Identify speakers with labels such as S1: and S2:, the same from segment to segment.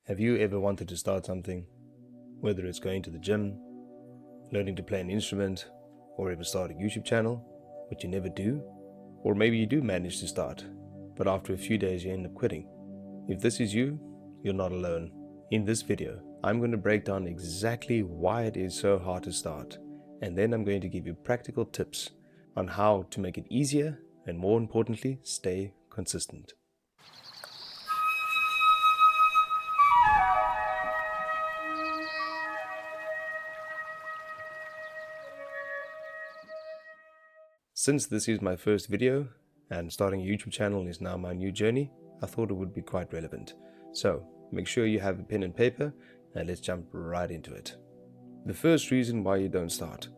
S1: Have you ever wanted to start something? Whether it's going to the gym, learning to play an instrument, or even start a YouTube channel, but you never do? Or maybe you do manage to start, but after a few days you end up quitting. If this is you, you're not alone. In this video, I'm going to break down exactly why it is so hard to start, and then I'm going to give you practical tips on how to make it easier and, more importantly, stay consistent. Since this is my first video and starting a YouTube channel is now my new journey, I thought it would be quite relevant. So make sure you have a pen and paper and let's jump right into it. The first reason why you don't start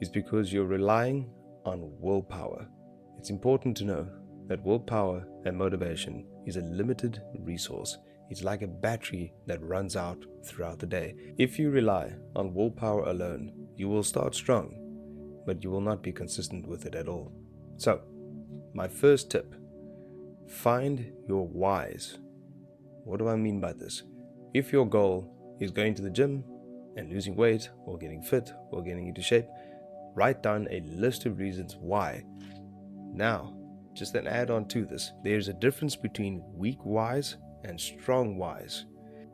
S1: is because you're relying on willpower. It's important to know that willpower and motivation is a limited resource. It's like a battery that runs out throughout the day. If you rely on willpower alone, you will start strong, but you will not be consistent with it at all. So, my first tip, find your whys. What do I mean by this? If your goal is going to the gym and losing weight or getting fit or getting into shape, write down a list of reasons why. Now, just an add-on to this, there's a difference between weak whys and strong whys.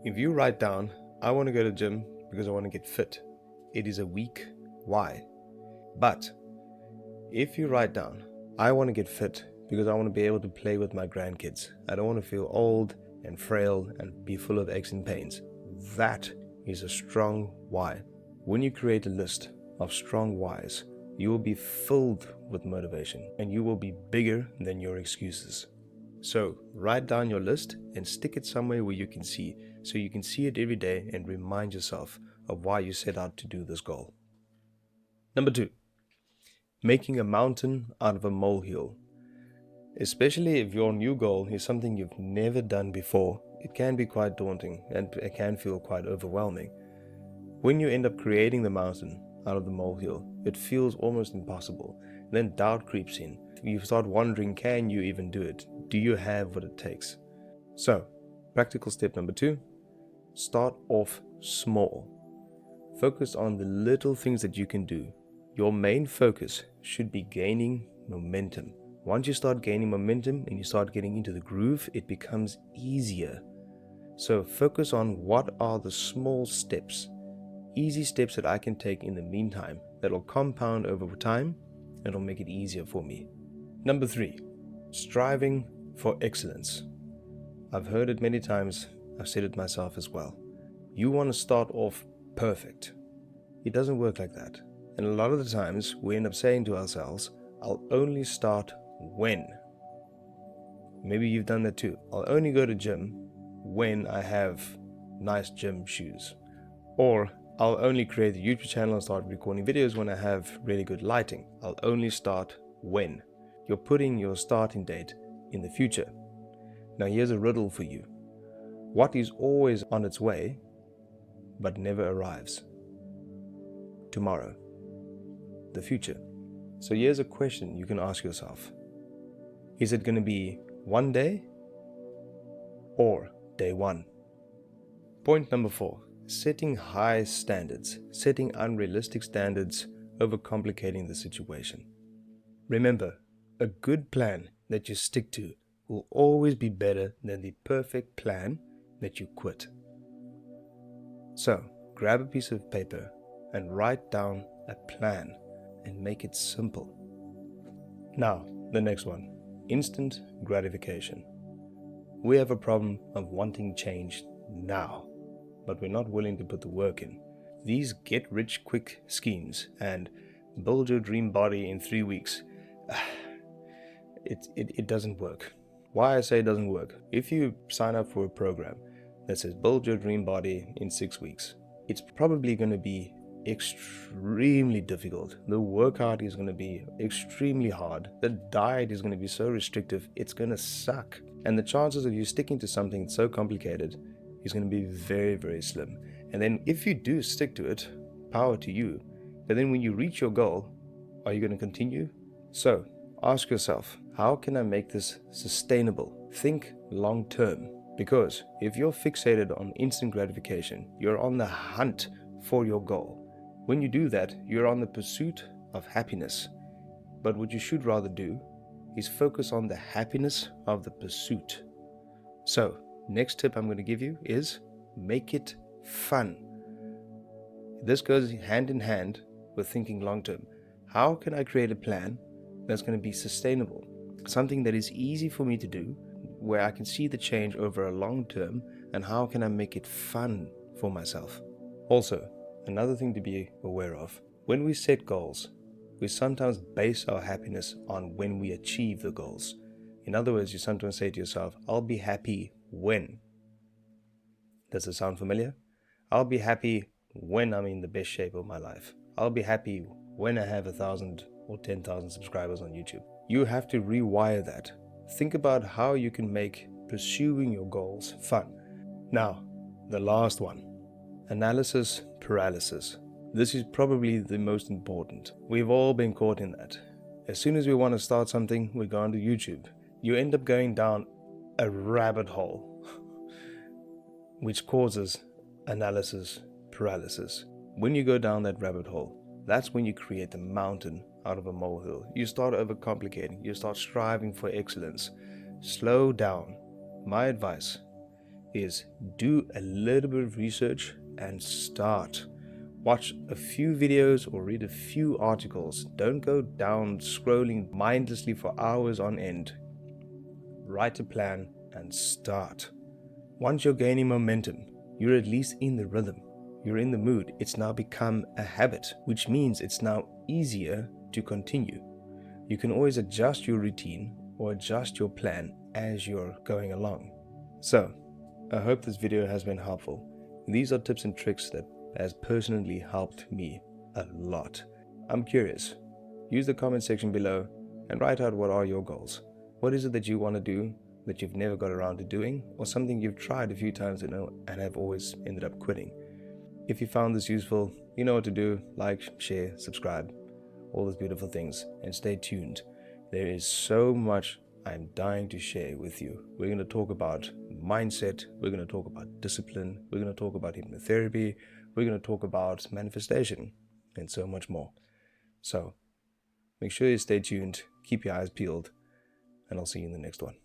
S1: If you write down, I want to go to the gym because I want to get fit, it is a weak why. But if you write down, I want to get fit because I want to be able to play with my grandkids. I don't want to feel old and frail and be full of aches and pains. That is a strong why. When you create a list of strong whys, you will be filled with motivation and you will be bigger than your excuses. So write down your list and stick it somewhere where you can see, so you can see it every day and remind yourself of why you set out to do this goal. Number 2. Making a mountain out of a molehill. Especially if your new goal is something you've never done before, it can be quite daunting and it can feel quite overwhelming. When you end up creating the mountain out of the molehill, it feels almost impossible. Then doubt creeps in. You start wondering, can you even do it? Do you have what it takes? So, practical step number 2, start off small. Focus on the little things that you can do. Your main focus should be gaining momentum. Once you start gaining momentum and you start getting into the groove, it becomes easier. So focus on what are the small steps, easy steps that I can take in the meantime that will compound over time and will make it easier for me. Number 3, striving for excellence. I've heard it many times, I've said it myself as well. You want to start off perfect. It doesn't work like that. And a lot of the times we end up saying to ourselves, I'll only start when. Maybe you've done that too. I'll only go to gym when I have nice gym shoes. Or I'll only create a YouTube channel and start recording videos when I have really good lighting. I'll only start when. You're putting your starting date in the future. Now here's a riddle for you. What is always on its way but never arrives? Tomorrow. The future. So here's a question you can ask yourself. Is it going to be one day or day one? Point number 4, setting high standards, setting unrealistic standards, overcomplicating the situation. Remember, a good plan that you stick to will always be better than the perfect plan that you quit. So grab a piece of paper and write down a plan and make it simple. Now, the next one, instant gratification. We have a problem of wanting change now, but we're not willing to put the work in. These get-rich-quick schemes and build your dream body in 3 weeks, it doesn't work. Why I say it doesn't work? If you sign up for a program that says build your dream body in 6 weeks, it's probably going to be extremely difficult. The workout is going to be extremely hard. The diet is going to be so restrictive, it's going to suck. And the chances of you sticking to something so complicated is going to be very, very slim. And then if you do stick to it, power to you. But then when you reach your goal, are you going to continue? So ask yourself, how can I make this sustainable? Think long term. Because if you're fixated on instant gratification, you're on the hunt for your goal. When you do that, you're on the pursuit of happiness. But what you should rather do is focus on the happiness of the pursuit. So, next tip I'm going to give you is make it fun. This goes hand in hand with thinking long term. How can I create a plan that's going to be sustainable? Something that is easy for me to do, where I can see the change over a long term, and how can I make it fun for myself? Also, another thing to be aware of, when we set goals, we sometimes base our happiness on when we achieve the goals. In other words, you sometimes say to yourself, I'll be happy when. Does it sound familiar? I'll be happy when I'm in the best shape of my life. I'll be happy when I have 1,000 or 10,000 subscribers on YouTube. You have to rewire that. Think about how you can make pursuing your goals fun. Now, the last one, analysis paralysis. This is probably the most important. We've all been caught in that. As soon as we want to start something, we go onto YouTube. You end up going down a rabbit hole, which causes analysis paralysis. When you go down that rabbit hole, that's when you create a mountain out of a molehill. You start overcomplicating. You start striving for excellence. Slow down. My advice is do a little bit of research and start. Watch a few videos or read a few articles. Don't go down scrolling mindlessly for hours on end. Write a plan and start. Once you're gaining momentum, you're at least in the rhythm. You're in the mood. It's now become a habit, which means it's now easier to continue. You can always adjust your routine or adjust your plan as you're going along. So, I hope this video has been helpful. These are tips and tricks that has personally helped me a lot. I'm curious. Use the comment section below and write out what are your goals. What is it that you want to do that you've never got around to doing, or something you've tried a few times and have always ended up quitting? If you found this useful, you know what to do. Like, share, subscribe, all those beautiful things, and stay tuned. There is so much I'm dying to share with you. We're going to talk about mindset, we're going to talk about discipline, we're going to talk about hypnotherapy, we're going to talk about manifestation, and so much more. So, make sure you stay tuned, keep your eyes peeled, and I'll see you in the next one.